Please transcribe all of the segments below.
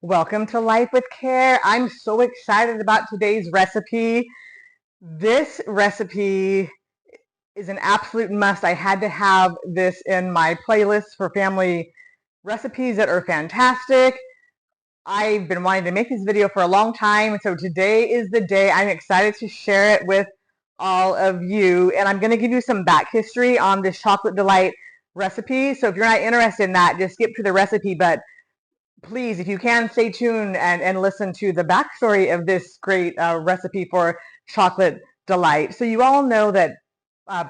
Welcome to Life with Care. I'm so excited about today's recipe. This recipe is an absolute must. I had to have this in my playlist for family recipes that are fantastic. I've been wanting to make this video for a long time, so today is the day. I'm excited to share it with all of you, and I'm going to give you some back history on this chocolate delight recipe. So if you're not interested in that, just skip to the recipe, but please, if you can, stay tuned and listen to the backstory of this great recipe for chocolate delight. So you all know that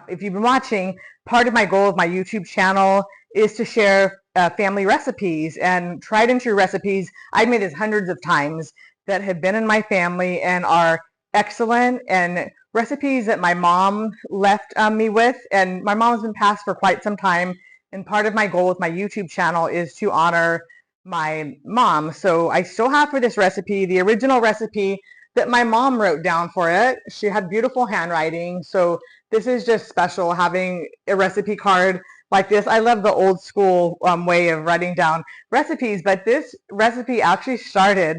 if you've been watching, part of my goal of my YouTube channel is to share family recipes and tried and true recipes. I've made this hundreds of times that have been in my family and are excellent, and recipes that my mom left me with. And my mom's been passed for quite some time. And part of my goal with my YouTube channel is to honor my mom. So I still have for this recipe the original recipe that my mom wrote down for it. She had beautiful handwriting, so this is just special having a recipe card like this. I love the old school way of writing down recipes, but this recipe actually started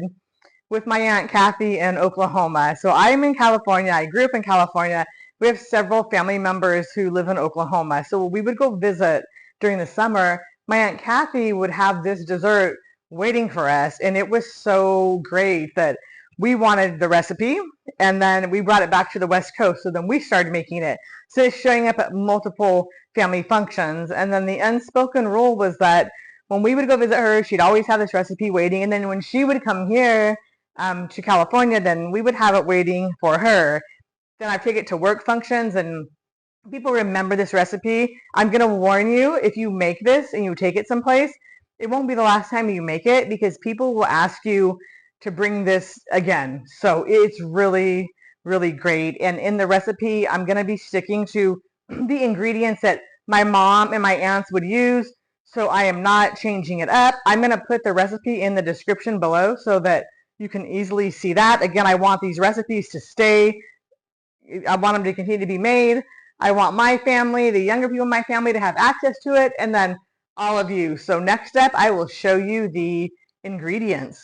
with my Aunt Kathy in Oklahoma. So I'm in California. I grew up in California. We have several family members who live in Oklahoma. So we would go visit during the summer. My Aunt Kathy would have this dessert waiting for us, and it was so great that we wanted the recipe, and then we brought it back to the West Coast. So then we started making it. So it's showing up at multiple family functions. And then the unspoken rule was that when we would go visit her, she'd always have this recipe waiting. And then when she would come here to California, then we would have it waiting for her. Then I take it to work functions, and people remember this recipe. I'm going to warn you, if you make this and you take it someplace, it won't be the last time you make it, because people will ask you to bring this again. So it's really, really great. And in the recipe, I'm going to be sticking to the ingredients that my mom and my aunts would use. So I am not changing it up. I'm going to put the recipe in the description below so that you can easily see that. Again, I want these recipes to stay. I want them to continue to be made. I want my family, the younger people in my family, to have access to it, and then all of you. So next step, I will show you the ingredients.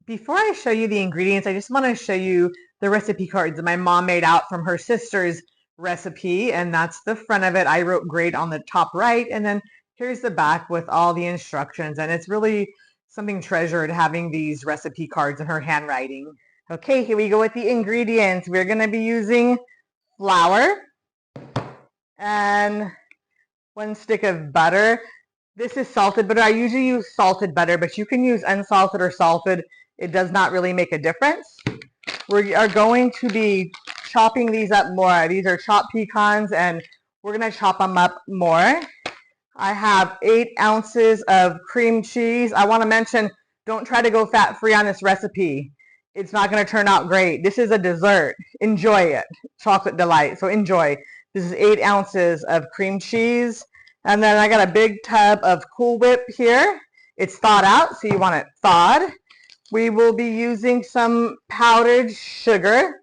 Before I show you the ingredients, I just want to show you the recipe cards that my mom made out from her sister's recipe, and that's the front of it. I wrote great on the top right, and then here's the back with all the instructions, and it's really something treasured having these recipe cards in her handwriting. Okay, here we go with the ingredients. We're going to be using flour and 1 stick of butter. This is salted butter. I usually use salted butter, but you can use unsalted or salted. It does not really make a difference. We are going to be chopping these up more. These are chopped pecans, and we're going to chop them up more. I have 8 ounces of cream cheese. I want to mention, don't try to go fat-free on this recipe. It's not going to turn out great. This is a dessert. Enjoy it. Chocolate delight. So enjoy. This is 8 ounces of cream cheese. And then I got a big tub of Cool Whip here. It's thawed out, so you want it thawed. We will be using some powdered sugar.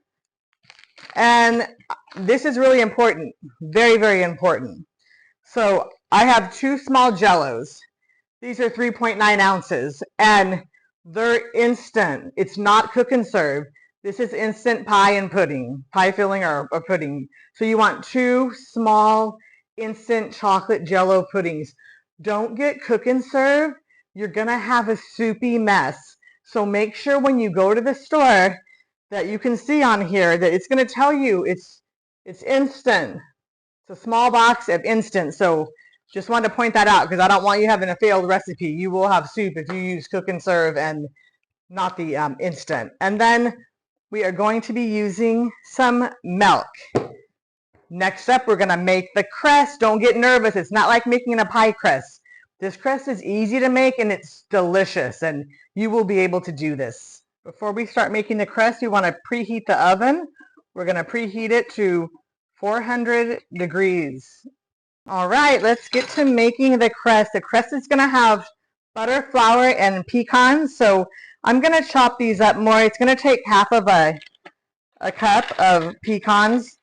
And this is really important. Very, very important. So I have 2 small jellos. These are 3.9 ounces. And they're instant. It's not cook and serve. This is instant pie and pudding. Pie filling or pudding. So you want 2 small instant chocolate jello puddings. Don't get cook and serve. You're going to have a soupy mess. So make sure when you go to the store that you can see on here that it's going to tell you it's instant. It's a small box of instant. So just wanted to point that out, because I don't want you having a failed recipe. You will have soup if you use cook and serve and not the instant. And then we are going to be using some milk. Next up, we're going to make the crust. Don't get nervous. It's not like making a pie crust. This crust is easy to make, and it's delicious, and you will be able to do this. Before we start making the crust, we want to preheat the oven. We're going to preheat it to 400 degrees. All right, let's get to making the crust. The crust is going to have butter, flour, and pecans. So I'm going to chop these up more. It's going to take half of a cup of pecans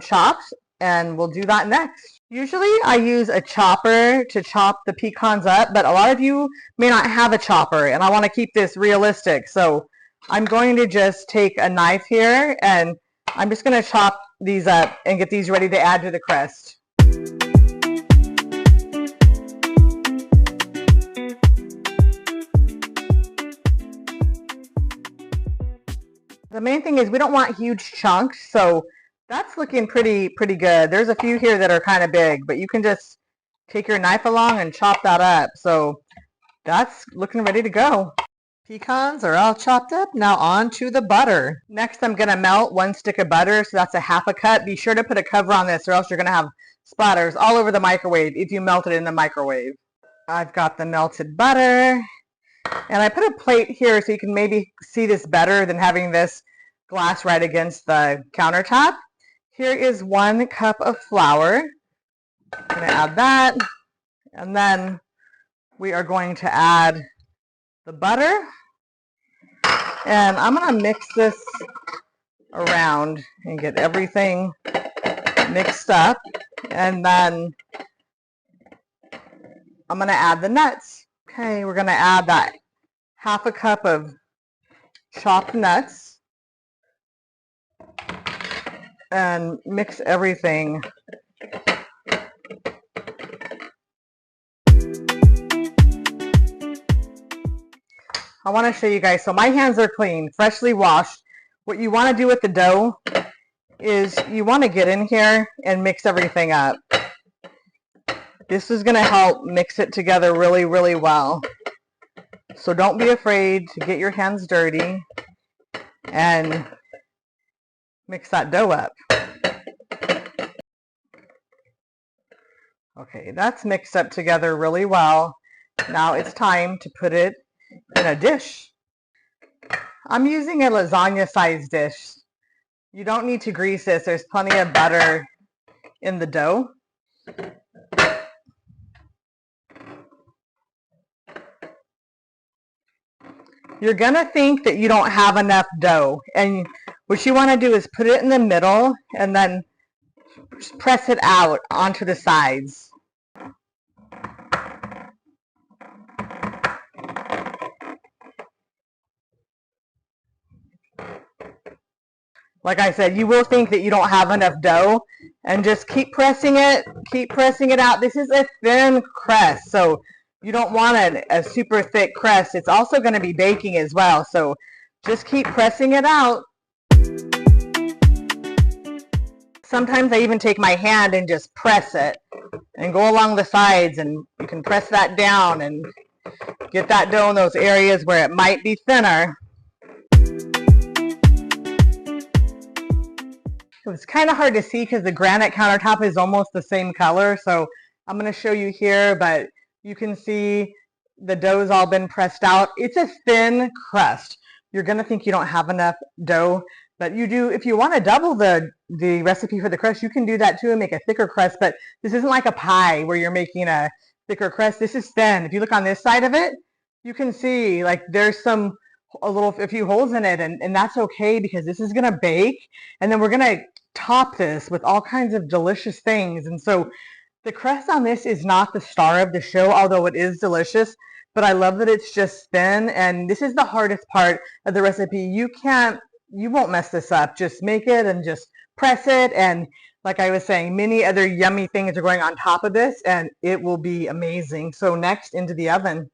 chopped, and we'll do that next. Usually I use a chopper to chop the pecans up, but a lot of you may not have a chopper, and I want to keep this realistic. So I'm going to just take a knife here, and I'm just going to chop these up and get these ready to add to the crust. The main thing is we don't want huge chunks, so that's looking pretty good. There's a few here that are kind of big, but you can just take your knife along and chop that up. So that's looking ready to go. Pecans are all chopped up. Now on to the butter. Next, I'm going to melt 1 stick of butter, so that's a 1/2 cup. Be sure to put a cover on this or else you're going to have splatters all over the microwave if you melt it in the microwave. I've got the melted butter. And I put a plate here so you can maybe see this better than having this glass right against the countertop. Here is 1 cup of flour. I'm going to add that. And then we are going to add the butter. And I'm going to mix this around and get everything mixed up. And then I'm going to add the nuts. Okay, we're going to add that 1/2 cup of chopped nuts and mix everything. I want to show you guys, so my hands are clean, freshly washed. What you want to do with the dough is you want to get in here and mix everything up. This is going to help mix it together really well. So don't be afraid to get your hands dirty and mix that dough up. Okay, that's mixed up together really well. Now it's time to put it in a dish. I'm using a lasagna sized dish. You don't need to grease this. There's plenty of butter in the dough. You're going to think that you don't have enough dough, and what you want to do is put it in the middle and then press it out onto the sides. Like I said, you will think that you don't have enough dough, and just keep pressing it out. This is a thin crust, so you don't want a super thick crust. It's also going to be baking as well, so just keep pressing it out. Sometimes I even take my hand and just press it and go along the sides, and you can press that down and get that dough in those areas where it might be thinner. It's kind of hard to see because the granite countertop is almost the same color, so I'm going to show you here, but you can see the dough's all been pressed out. It's a thin crust. You're going to think you don't have enough dough, but you do. If you want to double the recipe for the crust, you can do that too and make a thicker crust, but this isn't like a pie where you're making a thicker crust. This is thin. If you look on this side of it, you can see like there's a few holes in it, and that's okay because this is going to bake, and then we're going to top this with all kinds of delicious things. And so the crust on this is not the star of the show, although it is delicious, but I love that it's just thin, and this is the hardest part of the recipe. You won't mess this up. Just make it and just press it, and like I was saying, many other yummy things are going on top of this, and it will be amazing. So next, into the oven.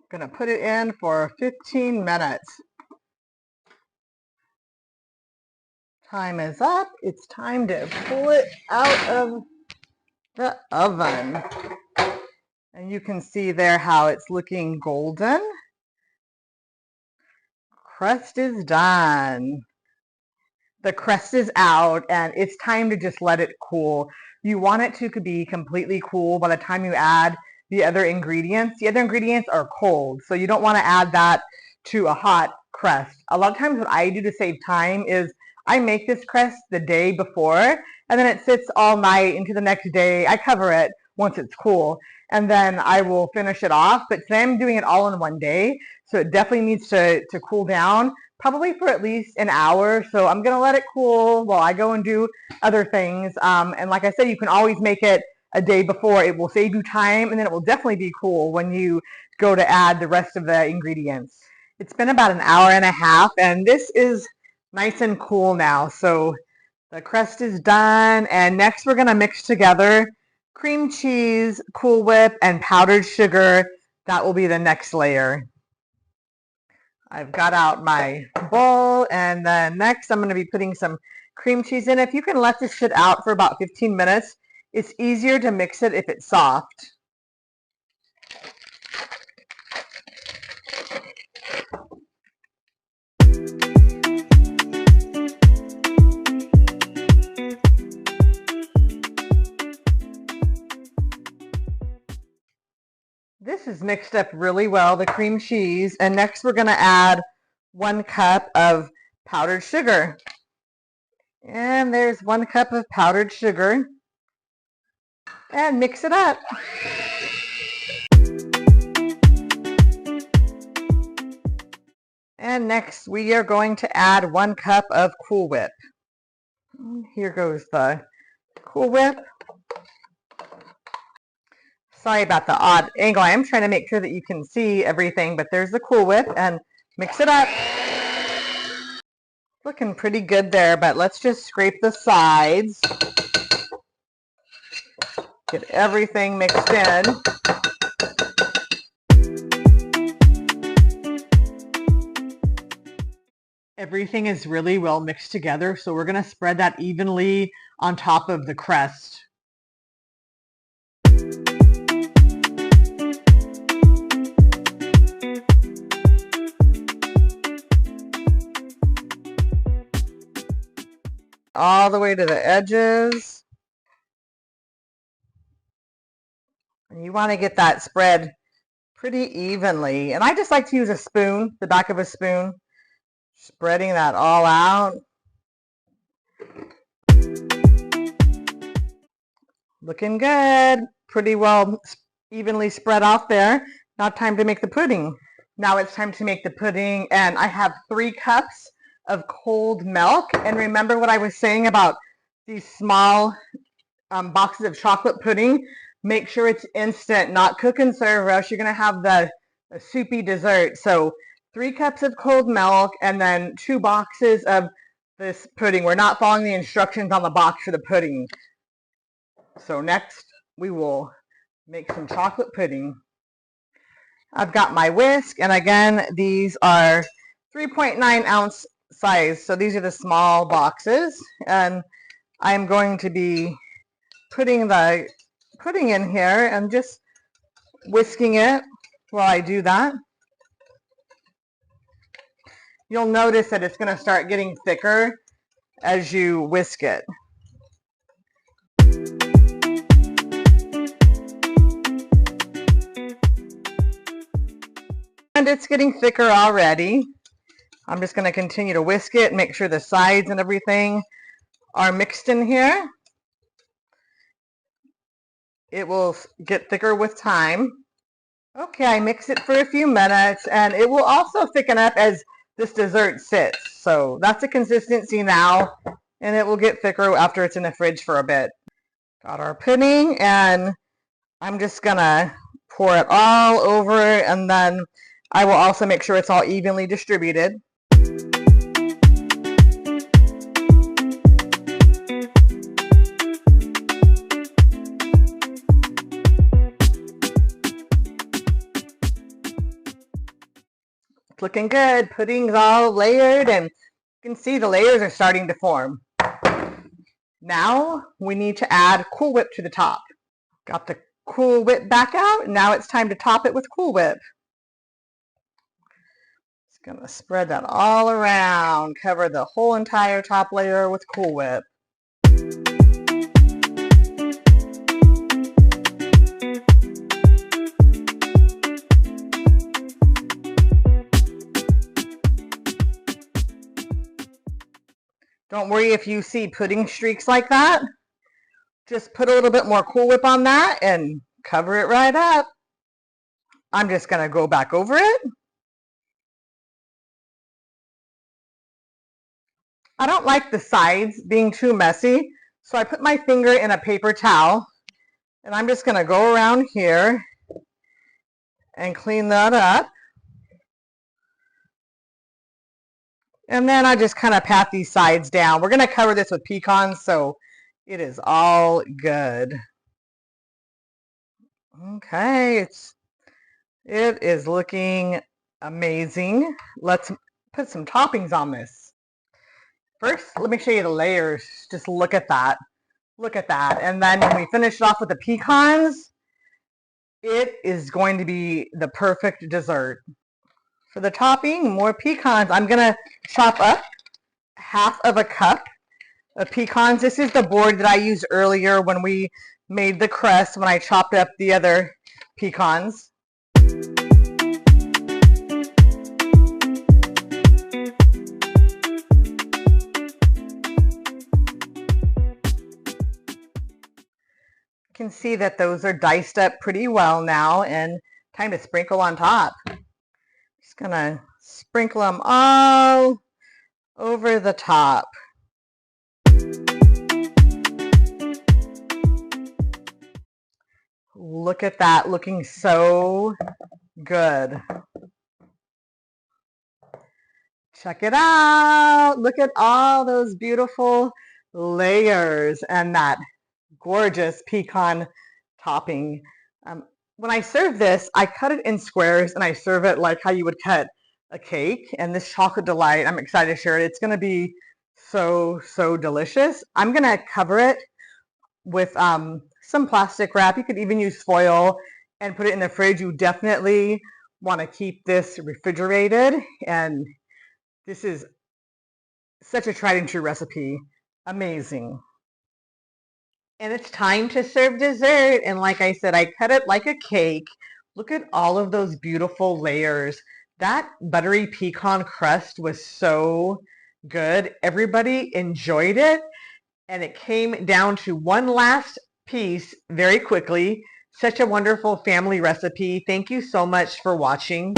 Gonna put it in for 15 minutes. Time is up. It's time to pull it out of the oven. And you can see there how it's looking golden. Crust is done. The crust is out, and it's time to just let it cool. You want it to be completely cool by the time you add the other ingredients. The other ingredients are cold, so you don't want to add that to a hot crust. A lot of times what I do to save time is I make this crust the day before, and then it sits all night into the next day. I cover it once it's cool. And then I will finish it off. But today I'm doing it all in one day. So it definitely needs to cool down, probably for at least an hour. So I'm going to let it cool while I go and do other things. And like I said, you can always make it a day before. It will save you time, and then it will definitely be cool when you go to add the rest of the ingredients. It's been about an hour and a half, and this is nice and cool now. So the crust is done, and next we're going to mix together cream cheese, Cool Whip, and powdered sugar. That will be the next layer. I've got out my bowl, and then next I'm going to be putting some cream cheese in. If you can let this sit out for about 15 minutes, it's easier to mix it if it's soft. This is mixed up really well, the cream cheese, and next we're going to add 1 cup of powdered sugar. And there's 1 cup of powdered sugar, and mix it up. And next we are going to add 1 cup of Cool Whip. Here goes the Cool Whip. Sorry about the odd angle. I am trying to make sure that you can see everything, but there's the Cool Whip, and mix it up. Looking pretty good there, but let's just scrape the sides. Get everything mixed in. Everything is really well mixed together, so we're going to spread that evenly on top of the crust. All the way to the edges. And you want to get that spread pretty evenly. And I just like to use a spoon, the back of a spoon, spreading that all out. Looking good. Pretty well evenly spread out there. Now time to make the pudding. Now it's time to make the pudding, and I have 3 cups of cold milk. And remember what I was saying about these small boxes of chocolate pudding? Make sure it's instant, not cook and serve, or else you're going to have the soupy dessert. So 3 cups of cold milk, and then 2 boxes of this pudding. We're not following the instructions on the box for the pudding. So next we will make some chocolate pudding. I've got my whisk, and again, these are 3.9 ounce size. So these are the small boxes, and I'm going to be putting the pudding in here and just whisking it while I do that. You'll notice that it's going to start getting thicker as you whisk it. And it's getting thicker already. I'm just going to continue to whisk it, make sure the sides and everything are mixed in here. It will get thicker with time. Okay, I mix it for a few minutes, and it will also thicken up as this dessert sits. So that's the consistency now, and it will get thicker after it's in the fridge for a bit. Got our pudding, and I'm just going to pour it all over, and then I will also make sure it's all evenly distributed. It's looking good. Pudding's all layered, and you can see the layers are starting to form. Now we need to add Cool Whip to the top. Got the Cool Whip back out. Now it's time to top it with Cool Whip. Just gonna spread that all around. Cover the whole entire top layer with Cool Whip. Don't worry if you see pudding streaks like that. Just put a little bit more Cool Whip on that and cover it right up. I'm just going to go back over it. I don't like the sides being too messy, so I put my finger in a paper towel, and I'm just going to go around here and clean that up. And then I just kind of pat these sides down. We're going to cover this with pecans, so it is all good. Okay, it is looking amazing. Let's put some toppings on this. First, let me show you the layers. Just look at that. Look at that. And then when we finish it off with the pecans, it is going to be the perfect dessert. For the topping, more pecans. I'm going to chop up half of a cup of pecans. This is the board that I used earlier when we made the crust, when I chopped up the other pecans. You can see that those are diced up pretty well now, and time to sprinkle on top. Just gonna sprinkle them all over the top. Look at that, looking so good. Check it out. Look at all those beautiful layers and that gorgeous pecan topping. When I serve this, I cut it in squares and I serve it like how you would cut a cake. And this chocolate delight, I'm excited to share it. It's going to be so, so delicious. I'm going to cover it with some plastic wrap. You could even use foil and put it in the fridge. You definitely want to keep this refrigerated. And this is such a tried and true recipe. Amazing. And it's time to serve dessert. And like I said, I cut it like a cake. Look at all of those beautiful layers. That buttery pecan crust was so good. Everybody enjoyed it. And it came down to one last piece very quickly. Such a wonderful family recipe. Thank you so much for watching.